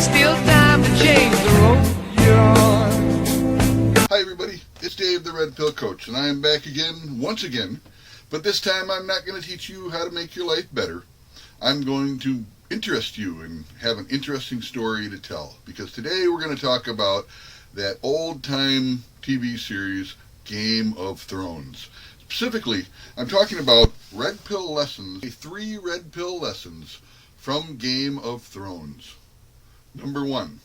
still time to change the road you're on. Hi everybody, it's Dave the Red Pill Coach, and I am back again, once again, but this time I'm not going to teach you how to make your life better. I'm going to interest you and have an interesting story to tell, because today we're going to talk about that old-time TV series, Game of Thrones. Specifically, I'm talking about Red Pill Lessons, 3 Red Pill Lessons from Game of Thrones. Number 1.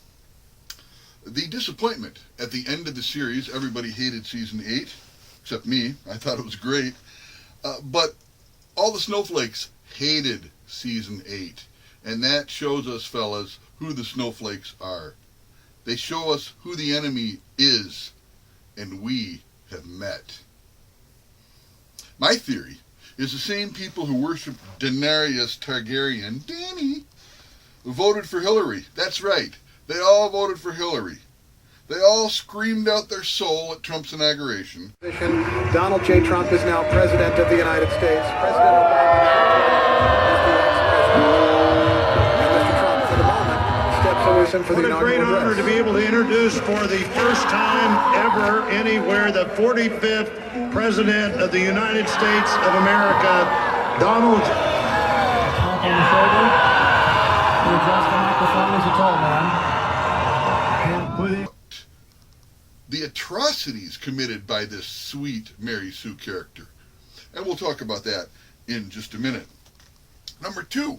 The disappointment at the end of the series. Everybody hated season 8, except me. I thought it was great. But all the snowflakes hated season 8. And that shows us, fellas, who the snowflakes are. They show us who the enemy is, and we have met. My theory is the same people who worship Daenerys Targaryen, Dany, voted for Hillary. That's right. They all voted for Hillary. They all screamed out their soul at Trump's inauguration. Donald J. Trump is now President of the United States. President Obama is the ex-president. And Mr. Trump, for the moment, steps away for the What a great inaugural honor address. to be able to introduce for the first time ever anywhere the 45th President of the United States of America, Donald. Tap on the shoulder. You adjust the microphone as you told, man. And put it. The atrocities committed by this sweet Mary Sue character. And we'll talk about that in just a minute. Number 2,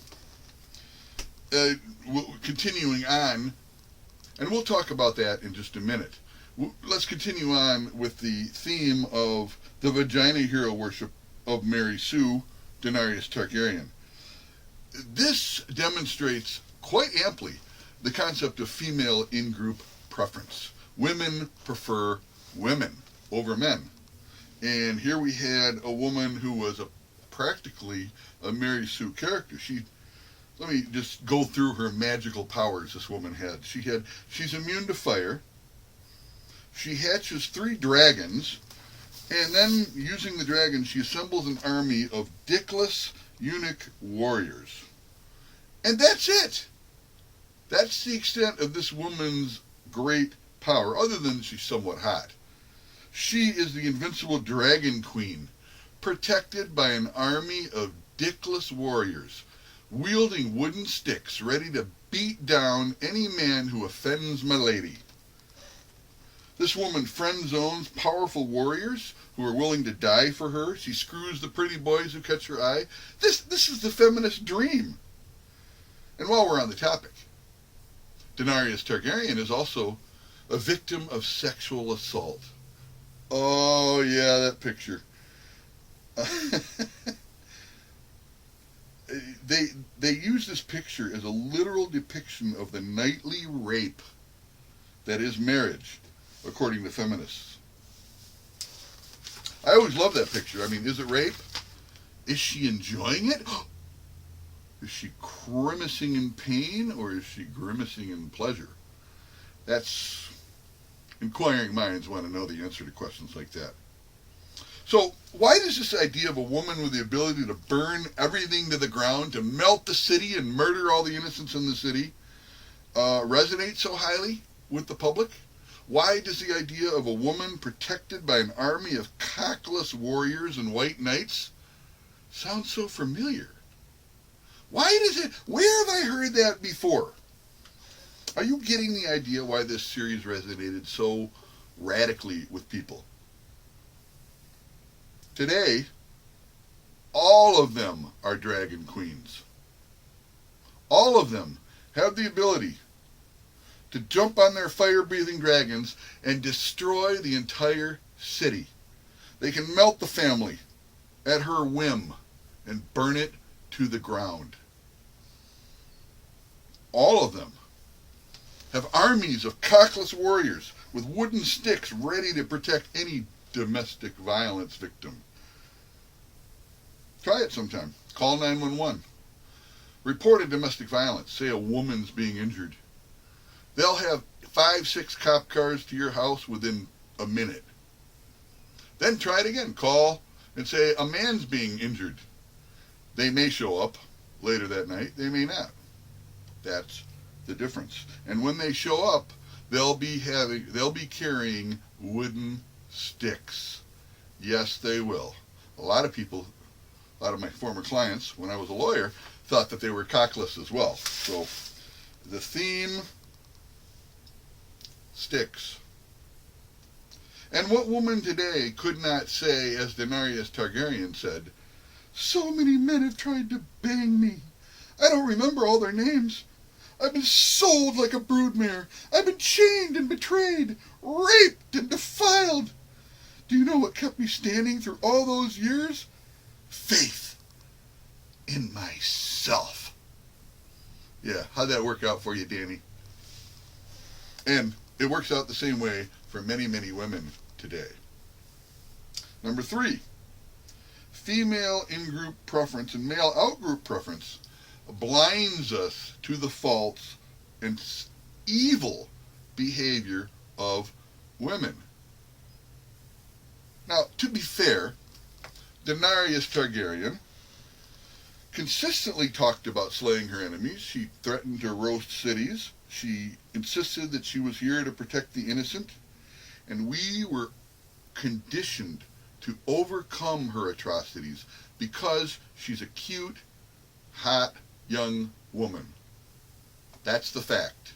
continuing on, and we'll talk about that in just a minute. Let's continue on with the theme of the vagina hero worship of Mary Sue, Daenerys Targaryen. This demonstrates quite amply the concept of female in-group preference. Women prefer women over men. And here we had a woman who was practically a Mary Sue character. Let me just go through her magical powers this woman had. She's immune to fire. She hatches 3 dragons, and then using the dragons, she assembles an army of dickless eunuch warriors. And that's it. That's the extent of this woman's great power, other than she's somewhat hot. She is the invincible dragon queen, protected by an army of dickless warriors, wielding wooden sticks, ready to beat down any man who offends my lady. This woman friend zones powerful warriors who are willing to die for her. She screws the pretty boys who catch her eye. This is the feminist dream. And while we're on the topic, Daenerys Targaryen is also a victim of sexual assault. Oh yeah, that picture. They use this picture as a literal depiction of the nightly rape that is marriage, according to feminists. I always love that picture. I mean, is it rape? Is she enjoying it? Is she grimacing in pain, or is she grimacing in pleasure? That's inquiring minds want to know the answer to questions like that. So, why does this idea of a woman with the ability to burn everything to the ground, to melt the city and murder all the innocents in the city, resonate so highly with the public? Why does the idea of a woman protected by an army of cockless warriors and white knights sound so familiar? Why does it? Where have I heard that before? Are you getting the idea why this series resonated so radically with people? Today, all of them are dragon queens. All of them have the ability to jump on their fire-breathing dragons and destroy the entire city. They can melt the family at her whim and burn it to the ground. All of them have armies of cockless warriors with wooden sticks ready to protect any domestic violence victim. Try it sometime. Call 911. Report a domestic violence. Say a woman's being injured. They'll have 5-6 cop cars to your house within a minute. Then try it again. Call and say a man's being injured. They may show up later that night. They may not. That's the difference. And when they show up, they'll be carrying wooden sticks. Yes, they will. A lot of my former clients, when I was a lawyer, thought that they were cockless as well. So the theme, sticks. And what woman today could not say, as Daenerys Targaryen said, "So many men have tried to bang me. I don't remember all their names. I've been sold like a broodmare. I've been chained and betrayed, raped and defiled. Do you know what kept me standing through all those years? Faith in myself." Yeah, how'd that work out for you, Danny? And it works out the same way for many, many women today. Number 3, female in-group preference and male out-group preference blinds us to the faults and evil behavior of women. Now, to be fair, Daenerys Targaryen consistently talked about slaying her enemies. She threatened to roast cities. She insisted that she was here to protect the innocent. And we were conditioned to overcome her atrocities because she's a cute, hot, young woman. That's the fact.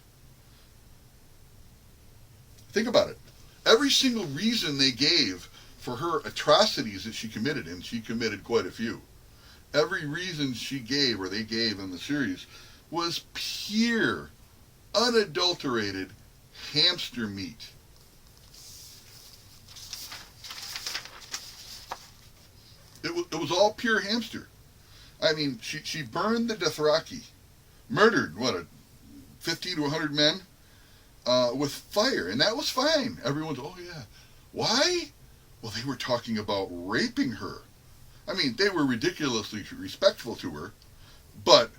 Think about it. Every single reason they gave for her atrocities that she committed, and she committed quite a few, every reason she gave, or they gave in the series, was pure, unadulterated hamster meat. It was all pure hamster. I mean, she burned the Dothraki, murdered, 50 to 100 men with fire, and that was fine. Everyone's, oh yeah. Why? Well, they were talking about raping her. I mean, they were ridiculously respectful to her, but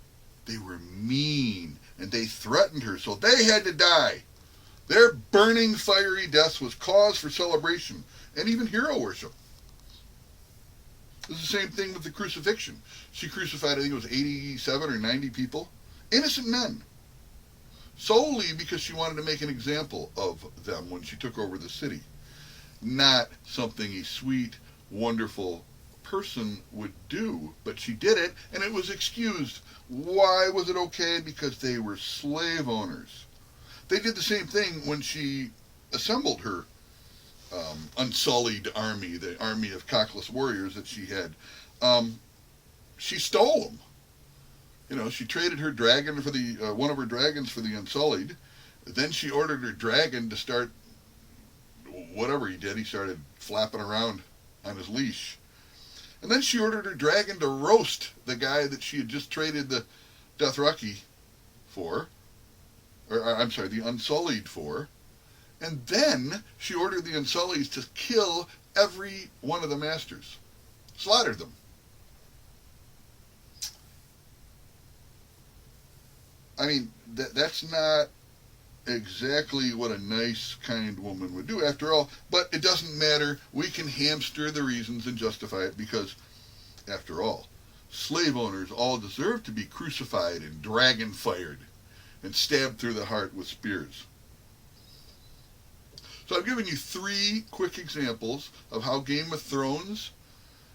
they were mean, and they threatened her, so they had to die. Their burning, fiery deaths was cause for celebration, and even hero worship. It's the same thing with the crucifixion. She crucified, I think it was 87 or 90 people, innocent men, solely because she wanted to make an example of them when she took over the city. Not something a sweet, wonderful person would do, but she did it, and it was excused. Why was it okay? Because they were slave owners. They did the same thing when she assembled her unsullied army, the army of cockless warriors that she had. She stole them. You know, she traded her dragon for the one of her dragons for the Unsullied. Then she ordered her dragon to start whatever he did. He started flapping around on his leash. And then she ordered her dragon to roast the guy that she had just traded the Dothraki for, or I'm sorry, the Unsullied for. And then she ordered the Unsullieds to kill every one of the masters, slaughtered them. I mean, that's not exactly what a nice, kind woman would do, after all. But it doesn't matter. We can hamster the reasons and justify it because, after all, slave owners all deserve to be crucified and dragon-fired and stabbed through the heart with spears. So I've given you 3 quick examples of how Game of Thrones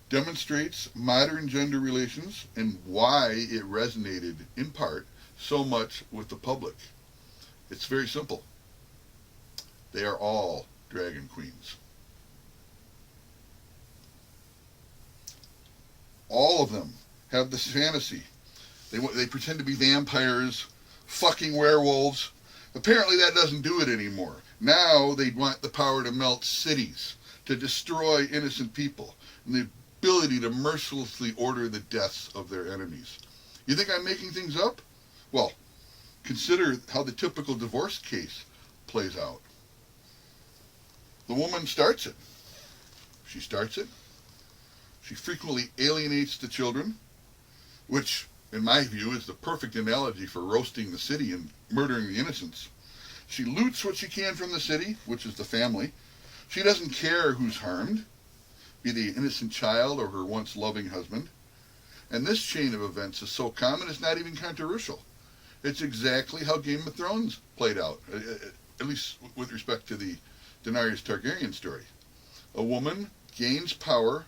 demonstrates modern gender relations and why it resonated, in part, so much with the public. It's very simple. They are all dragon queens. All of them have this fantasy. They pretend to be vampires, fucking werewolves. Apparently that doesn't do it anymore. Now they want the power to melt cities, to destroy innocent people, and the ability to mercilessly order the deaths of their enemies. You think I'm making things up? Well, consider how the typical divorce case plays out. The woman starts it. She starts it. She frequently alienates the children, which, in my view, is the perfect analogy for roasting the city and murdering the innocents. She loots what she can from the city, which is the family. She doesn't care who's harmed, be the innocent child or her once loving husband. And this chain of events is so common it's not even controversial. It's exactly how Game of Thrones played out, at least with respect to the Daenerys Targaryen story. A woman gains power,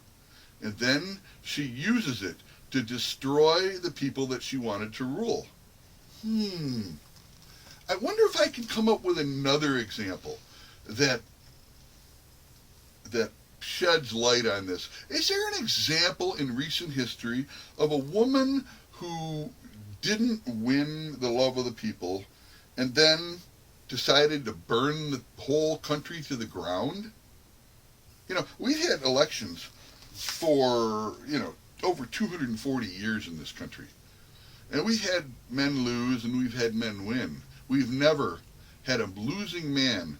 and then she uses it to destroy the people that she wanted to rule. I wonder if I can come up with another example that sheds light on this. Is there an example in recent history of a woman who didn't win the love of the people and then decided to burn the whole country to the ground? You know, we've had elections for, over 240 years in this country. And we've had men lose and we've had men win. We've never had a losing man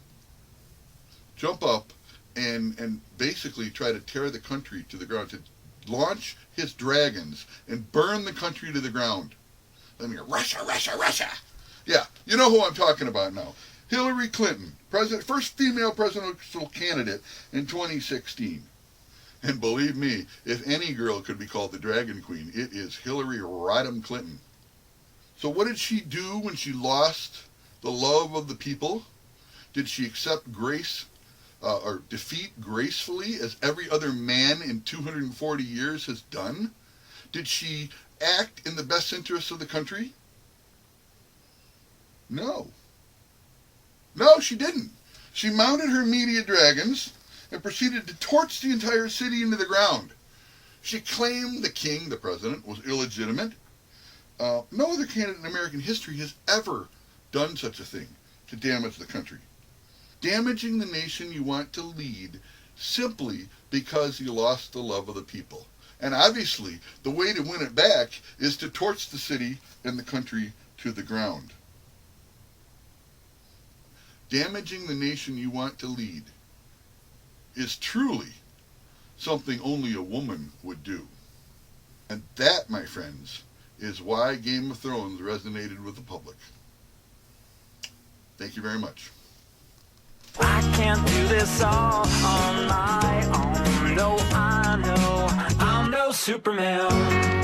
jump up and basically try to tear the country to the ground, to launch his dragons and burn the country to the ground. I mean, Russia, Russia, Russia. Yeah, you know who I'm talking about now. Hillary Clinton, first female presidential candidate in 2016. And believe me, if any girl could be called the Dragon Queen, it is Hillary Rodham Clinton. So what did she do when she lost the love of the people? Did she accept grace or defeat gracefully as every other man in 240 years has done? Did she act in the best interests of the country? No. No, she didn't. She mounted her media dragons and proceeded to torch the entire city into the ground. She claimed the king, the president, was illegitimate. No other candidate in American history has ever done such a thing to damage the country. Damaging the nation you want to lead simply because you lost the love of the people. And obviously, the way to win it back is to torch the city and the country to the ground. Damaging the nation you want to lead is truly something only a woman would do. And that, my friends, is why Game of Thrones resonated with the public. Thank you very much. I can't do this all on my own. No, I know I'm no Superman.